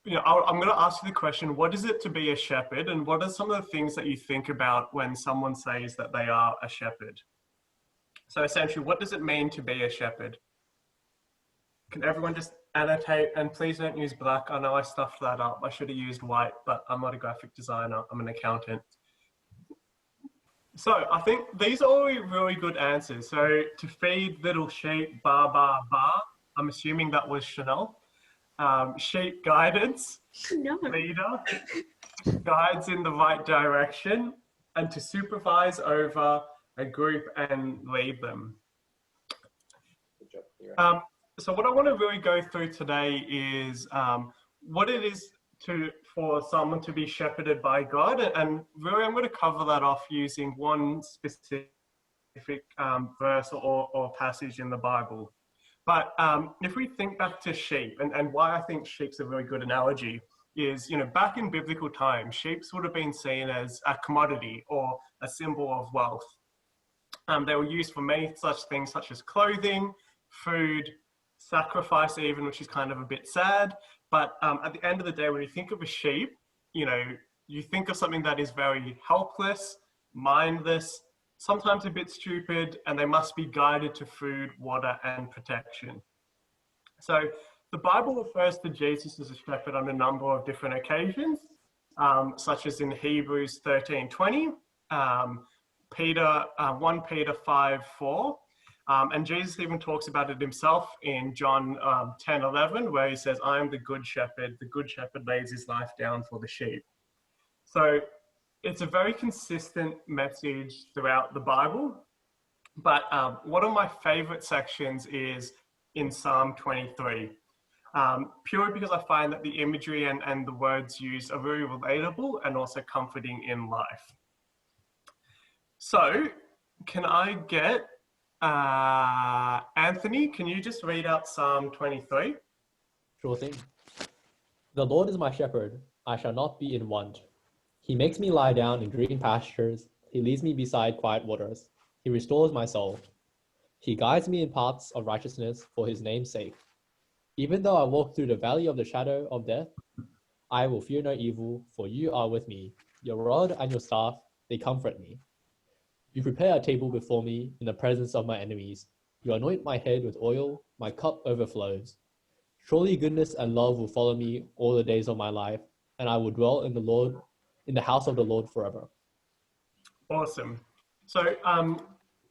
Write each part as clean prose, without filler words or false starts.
I'm going to ask you the question, what is it to be a shepherd? And what are some of the things that you think about when someone says that they are a shepherd? So essentially, what does it mean to be a shepherd? Can everyone just annotate? And please don't use black. I know I stuffed that up. I should have used white, but I'm not a graphic designer. I'm an accountant. So I think these are all really good answers. So to feed little sheep, bar, bar, bar. I'm assuming that was Chanel. Sheep guidance, No. leader, guides in the right direction, and to supervise over a group and lead them. So what I want to really go through today is what it is for someone to be shepherded by God, and really I'm going to cover that off using one specific verse or passage in the Bible. But if we think back to sheep, and why I think sheep's a really good analogy is, back in biblical times, sheep would have been seen as a commodity or a symbol of wealth. They were used for many such things such as clothing, food, sacrifice even, which is kind of a bit sad. But at the end of the day, when you think of a sheep, you think of something that is very helpless, mindless, sometimes a bit stupid, and they must be guided to food, water, and protection. So the Bible refers to Jesus as a shepherd on a number of different occasions, such as in Hebrews 13:20, 1 Peter 5:4, and Jesus even talks about it himself in John 10:11, where he says, "I am the good shepherd lays his life down for the sheep." So it's a very consistent message throughout the Bible, but one of my favorite sections is in Psalm 23, purely because I find that the imagery and the words used are very relatable and also comforting in life. So can I get Anthony, can you just read out Psalm 23? Sure thing. The Lord is my shepherd, I shall not be in want. He makes me lie down in green pastures. He leads me beside quiet waters. He restores my soul. He guides me in paths of righteousness for his name's sake. Even though I walk through the valley of the shadow of death, I will fear no evil, for you are with me. Your rod and your staff, they comfort me. You prepare a table before me in the presence of my enemies. You anoint my head with oil, my cup overflows. Surely goodness and love will follow me all the days of my life, and I will dwell in the house of the Lord forever. Awesome. So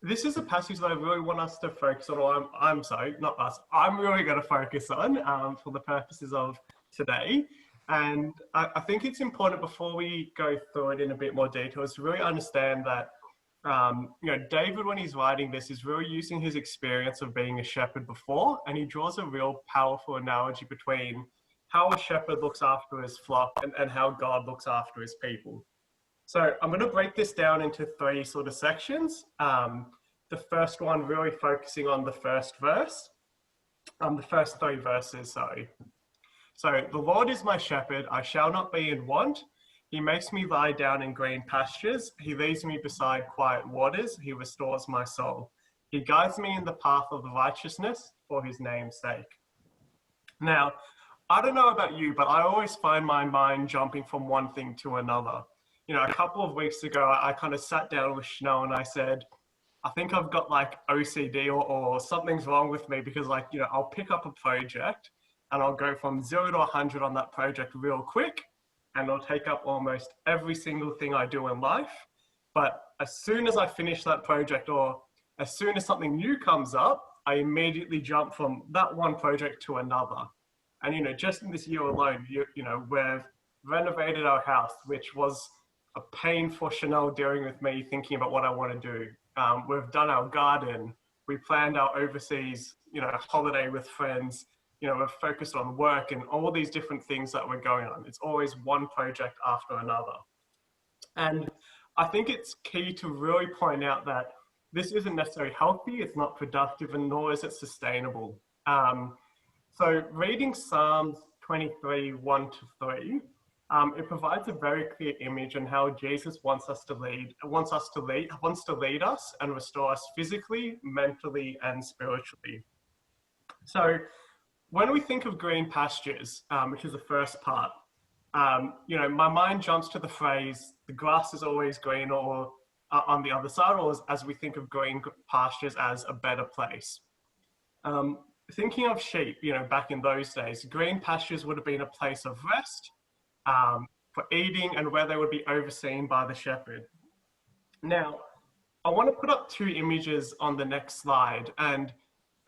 this is a passage that I really want us to focus on, or I'm really going to focus on for the purposes of today. And I think it's important before we go through it in a bit more detail is to really understand that David, when he's writing this, is really using his experience of being a shepherd before, and he draws a real powerful analogy between how a shepherd looks after his flock and how God looks after his people. So I'm going to break this down into three sort of sections. The first one really focusing on the first verse, the first three verses, sorry. So the Lord is my shepherd, I shall not be in want. He makes me lie down in green pastures. He leads me beside quiet waters. He restores my soul. He guides me in the path of righteousness for his name's sake. Now, I don't know about you, but I always find my mind jumping from one thing to another. A couple of weeks ago, I kind of sat down with Chanel and I said, I think I've got like OCD or something's wrong with me because I'll pick up a project and I'll go from 0 to 100 on that project real quick, and it'll take up almost every single thing I do in life. But as soon as I finish that project or as soon as something new comes up, I immediately jump from that one project to another. And, just in this year alone, we've renovated our house, which was a pain for Chanel dealing with me thinking about what I want to do. We've done our garden. We planned our overseas, holiday with friends. We're focused on work and all these different things that were going on. It's always one project after another. And I think it's key to really point out that this isn't necessarily healthy, it's not productive, and nor is it sustainable. So reading Psalms 23, 1 to 3, it provides a very clear image on how Jesus wants to lead us and restore us physically, mentally, and spiritually. So when we think of green pastures, which is the first part, my mind jumps to the phrase, the grass is always green, or on the other side, or as we think of green pastures as a better place. Thinking of sheep, back in those days, green pastures would have been a place of rest, for eating, and where they would be overseen by the shepherd. Now, I want to put up two images on the next slide, and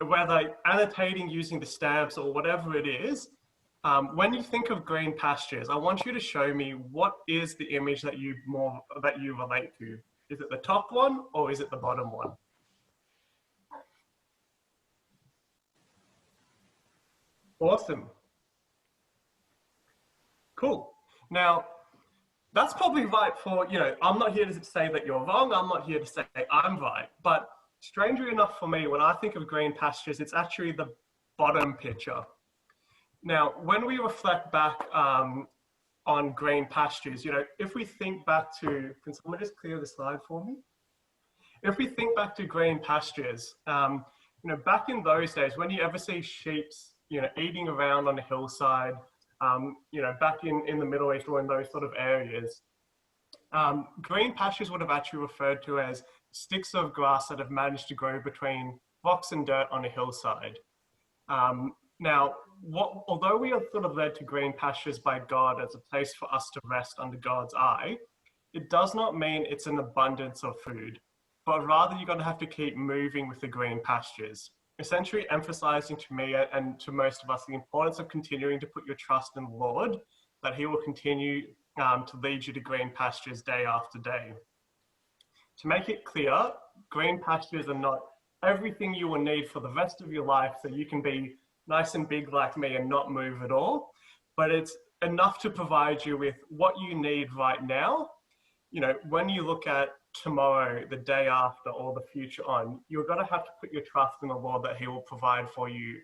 whether annotating using the stamps or whatever it is, when you think of green pastures, I want you to show me what is the image that you relate to. Is it the top one or is it the bottom one? Awesome. Cool. Now, that's probably right for, I'm not here to say that you're wrong. I'm not here to say I'm right. But strangely enough for me, when I think of green pastures, it's actually the bottom picture. Now, when we reflect back on green pastures, if we think back to, can someone just clear the slide for me? If we think back to green pastures, back in those days, when you ever see sheep, eating around on a hillside, back in the Middle East or in those sort of areas, green pastures would have actually referred to as sticks of grass that have managed to grow between rocks and dirt on a hillside. Now, although we are sort of led to green pastures by God as a place for us to rest under God's eye, it does not mean it's an abundance of food, but rather you're going to have to keep moving with the green pastures, essentially emphasizing to me and to most of us the importance of continuing to put your trust in the Lord, that he will continue to lead you to green pastures day after day. To make it clear, green pastures are not everything you will need for the rest of your life, so you can be nice and big like me and not move at all, but it's enough to provide you with what you need right now. When you look at tomorrow, the day after, or the future on, you're going to have to put your trust in the Lord that he will provide for you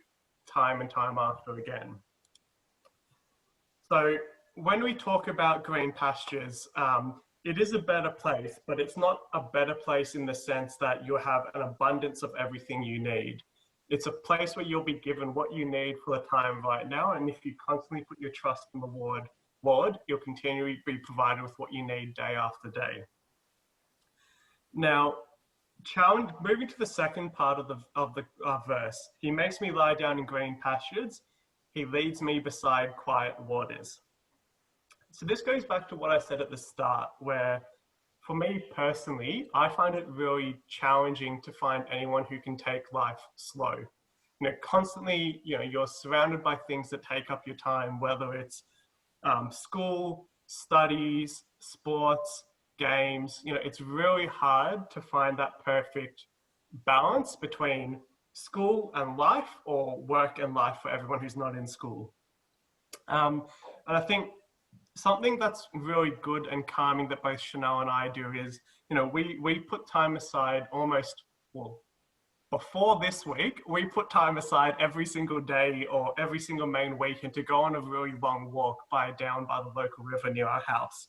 time and time after again. So when we talk about green pastures, it is a better place, but it's not a better place in the sense that you have an abundance of everything you need. It's a place where you'll be given what you need for the time right now. And if you constantly put your trust in the Lord, you'll continually be provided with what you need day after day. Now, moving to the second part of the verse, he makes me lie down in green pastures. He leads me beside quiet waters. So this goes back to what I said at the start, where for me personally, I find it really challenging to find anyone who can take life slow. Constantly, you're surrounded by things that take up your time, whether it's school, studies, sports, games. It's really hard to find that perfect balance between school and life, or work and life for everyone who's not in school. And I think something that's really good and calming that both Chanel and I do is, we put time aside before this week, we put time aside every single day or every single main weekend to go on a really long walk down by the local river near our house.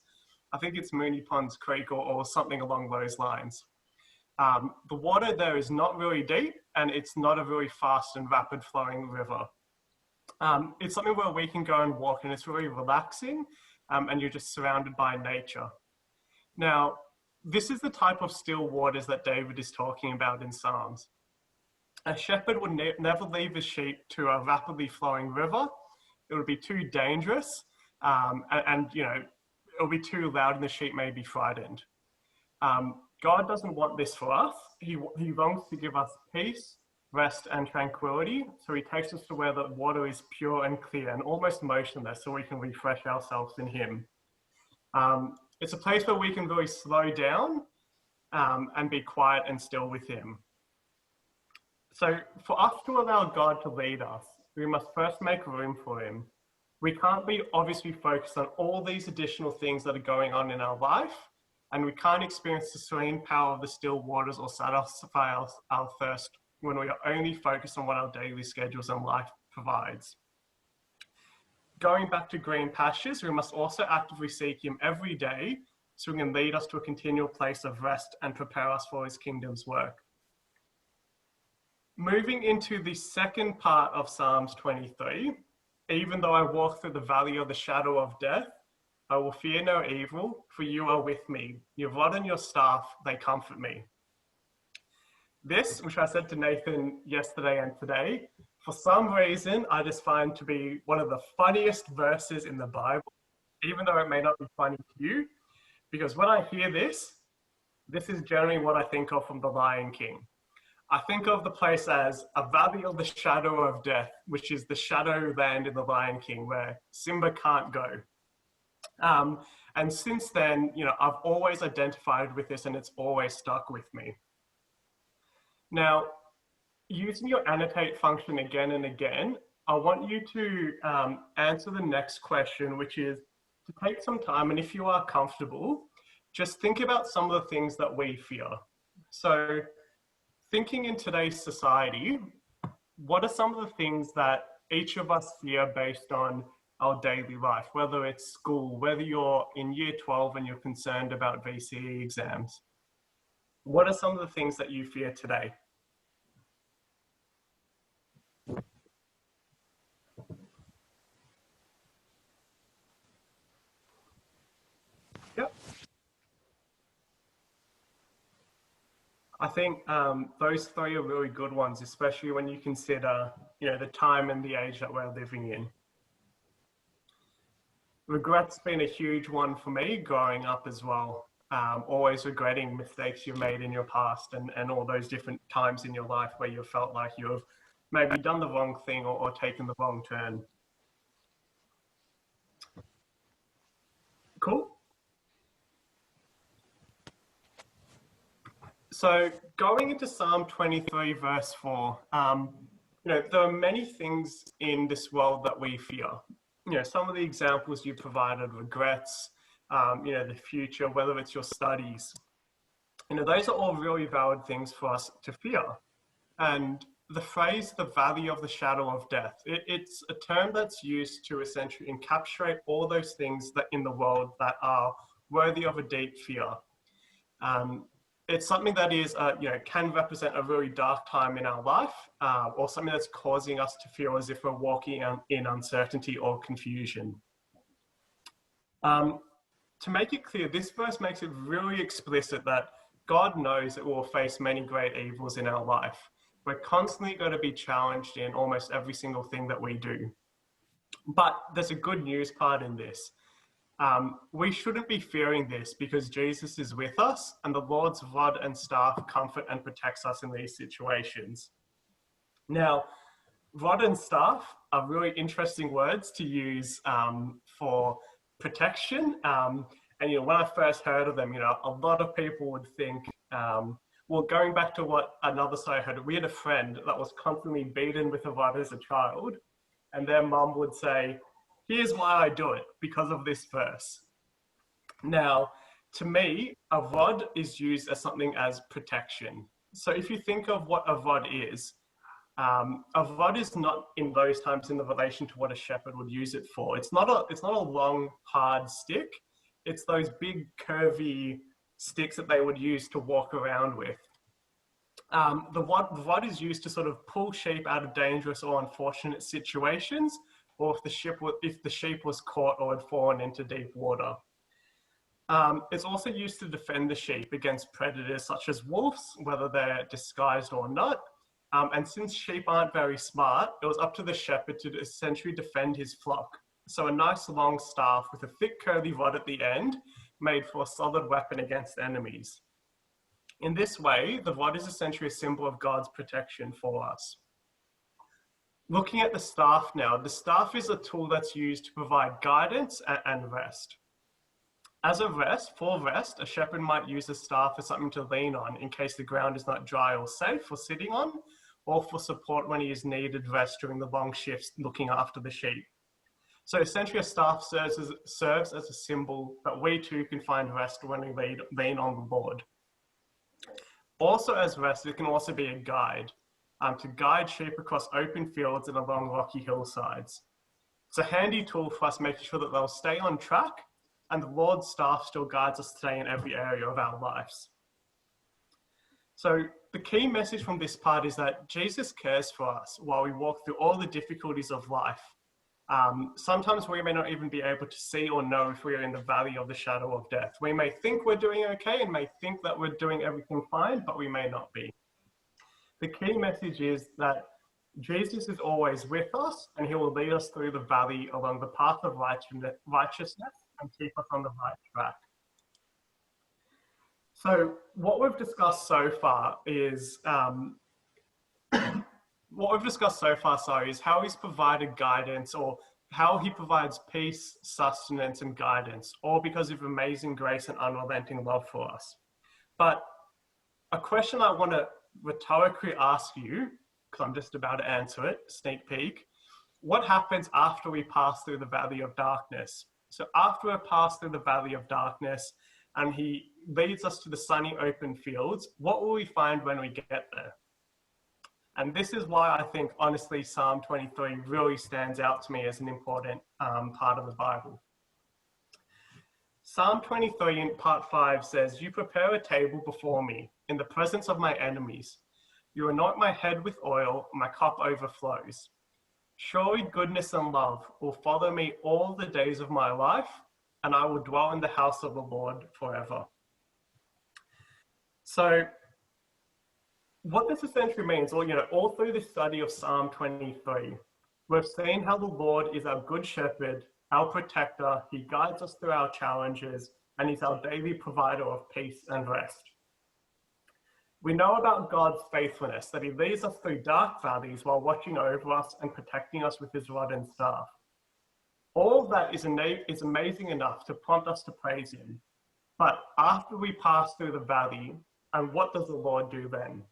I think it's Mooney Ponds Creek or something along those lines. The water there is not really deep, and it's not a really fast and rapid flowing river. It's something where we can go and walk, and it's really relaxing, and you're just surrounded by nature. Now, this is the type of still waters that David is talking about in Psalms. A shepherd would never leave his sheep to a rapidly flowing river. It would be too dangerous, and it'll be too loud and the sheep may be frightened. God doesn't want this for us. He longs to give us peace, rest, and tranquility. So he takes us to where the water is pure and clear and almost motionless, so we can refresh ourselves in him. It's a place where we can really slow down and be quiet and still with him. So for us to allow God to lead us, we must first make room for him. We can't be obviously focused on all these additional things that are going on in our life, and we can't experience the serene power of the still waters or satisfy our thirst when we are only focused on what our daily schedules and life provides. Going back to green pastures, we must also actively seek him every day so he can lead us to a continual place of rest and prepare us for his kingdom's work. moving into the second part of Psalms 23, even though I walk through the valley of the shadow of death, I will fear no evil, for you are with me. Your rod and your staff, they comfort me. This, which I said to Nathan yesterday and today, for some reason, I just find to be one of the funniest verses in the Bible, even though it may not be funny to you, because when I hear this is generally what I think of from The Lion King. I think of the place as a valley of the shadow of death, which is the shadow land in The Lion King where Simba can't go. And since then, I've always identified with this and it's always stuck with me. Now, using your annotate function again and again, I want you to answer the next question, which is to take some time, and if you are comfortable, just think about some of the things that we fear. So thinking in today's society, what are some of the things that each of us fear based on our daily life, whether it's school, whether you're in year 12 and you're concerned about VCE exams? What are some of the things that you fear today? Yep. I think those three are really good ones, especially when you consider, the time and the age that we're living in. Regret's been a huge one for me growing up as well. Always regretting mistakes you've made in your past and all those different times in your life where you felt like you've maybe done the wrong thing or taken the wrong turn. Cool. So going into Psalm 23 verse 4, there are many things in this world that we fear. Some of the examples you provided, regrets, the future, whether it's your studies, those are all really valid things for us to fear. And the phrase, the valley of the shadow of death, it's a term that's used to essentially encapsulate all those things that in the world that are worthy of a deep fear. It's something that is, can represent a really dark time in our life, or something that's causing us to feel as if we're walking in uncertainty or confusion. To make it clear, this verse makes it really explicit that God knows that we'll face many great evils in our life. We're constantly going to be challenged in almost every single thing that we do. But there's a good news part in this. We shouldn't be fearing this because Jesus is with us and the Lord's rod and staff comfort and protects us in these situations. Now, rod and staff are really interesting words to use for protection. And when I first heard of them, a lot of people would think, well, going back to what another side I heard, we had a friend that was constantly beaten with a rod as a child, and their mum would say, here's why I do it, because of this verse. Now, to me, a rod is used as something as protection. So if you think of what a rod is not in those times in the relation to what a shepherd would use it for. It's not a long, hard stick. It's those big, curvy sticks that they would use to walk around with. The rod is used to sort of pull sheep out of dangerous or unfortunate situations, or if the sheep was caught or had fallen into deep water. It's also used to defend the sheep against predators such as wolves, whether they're disguised or not. And since sheep aren't very smart, it was up to the shepherd to essentially defend his flock. So a nice long staff with a thick curly rod at the end made for a solid weapon against enemies. In this way, the rod is essentially a symbol of God's protection for us. Looking at the staff now, the staff is a tool that's used to provide guidance and rest. For rest, a shepherd might use a staff as something to lean on in case the ground is not dry or safe for sitting on, or for support when he is needed rest during the long shifts looking after the sheep. So essentially a staff serves as a symbol that we too can find rest when we lean on the Lord. Also as rest, it can also be a guide, to guide sheep across open fields and along rocky hillsides. It's a handy tool for us making sure that they'll stay on track, and the Lord's staff still guides us today in every area of our lives. So the key message from this part is that Jesus cares for us while we walk through all the difficulties of life. Sometimes we may not even be able to see or know if we are in the valley of the shadow of death. We may think we're doing okay and may think that we're doing everything fine, but we may not be. The key message is that Jesus is always with us, and he will lead us through the valley along the path of righteousness and keep us on the right track. So what we've discussed so far is how he's provided guidance, or how he provides peace, sustenance, and guidance, all because of amazing grace and unrelenting love for us. But a question I want to rhetorically ask you, because I'm just about to answer it, sneak peek, what happens after we pass through the valley of darkness? So after we pass through the valley of darkness and he leads us to the sunny open fields, what will we find when we get there? And this is why I think, honestly, Psalm 23 really stands out to me as an important part of the Bible. Psalm 23 in part 5 says, "You prepare a table before me in the presence of my enemies. You anoint my head with oil, my cup overflows. Surely goodness and love will follow me all the days of my life, and I will dwell in the house of the Lord forever." So what this essentially means, all through this study of Psalm 23, we've seen how the Lord is our good shepherd, our protector. He guides us through our challenges, and he's our daily provider of peace and rest. We know about God's faithfulness, that he leads us through dark valleys while watching over us and protecting us with his rod and staff. All of that is amazing enough to prompt us to praise him. But after we pass through the valley, and what does the Lord do then?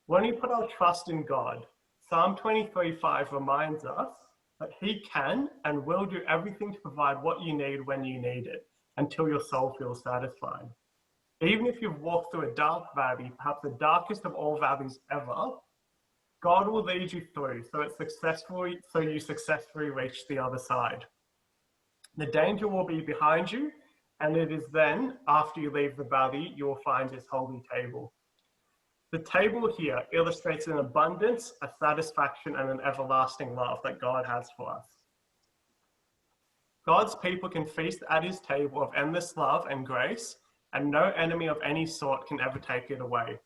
When we put our trust in God, Psalm 23:5 reminds us that he can and will do everything to provide what you need when you need it, until your soul feels satisfied. Even if you've walked through a dark valley, perhaps the darkest of all valleys ever, God will lead you through so you successfully reach the other side. The danger will be behind you, and it is then, after you leave the valley, you will find his holy table. The table here illustrates an abundance, a satisfaction, and an everlasting love that God has for us. God's people can feast at his table of endless love and grace, and no enemy of any sort can ever take it away.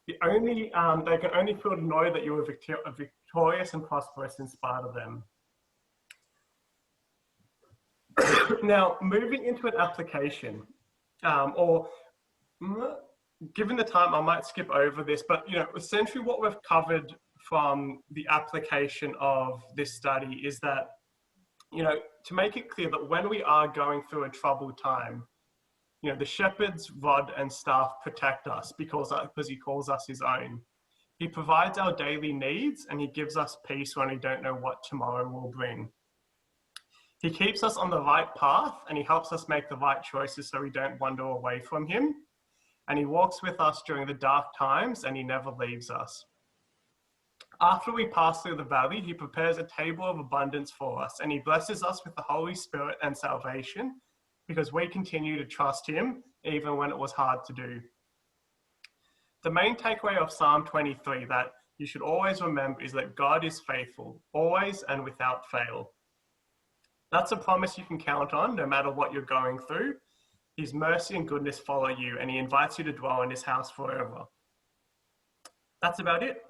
They can only feel to know that you are victorious and prosperous in spite of them. Now, moving into an application, given the time, I might skip over this, but essentially what we've covered from the application of this study is that, to make it clear that when we are going through a troubled time, the shepherd's rod and staff protect us because he calls us his own. He provides our daily needs, and he gives us peace when we don't know what tomorrow will bring. He keeps us on the right path, and he helps us make the right choices so we don't wander away from him. And he walks with us during the dark times, and he never leaves us. After we pass through the valley, he prepares a table of abundance for us, and he blesses us with the Holy Spirit and salvation, because we continue to trust him even when it was hard to do. The main takeaway of Psalm 23 that you should always remember is that God is faithful, always and without fail. That's a promise you can count on no matter what you're going through. His mercy and goodness follow you, and he invites you to dwell in his house forever. That's about it.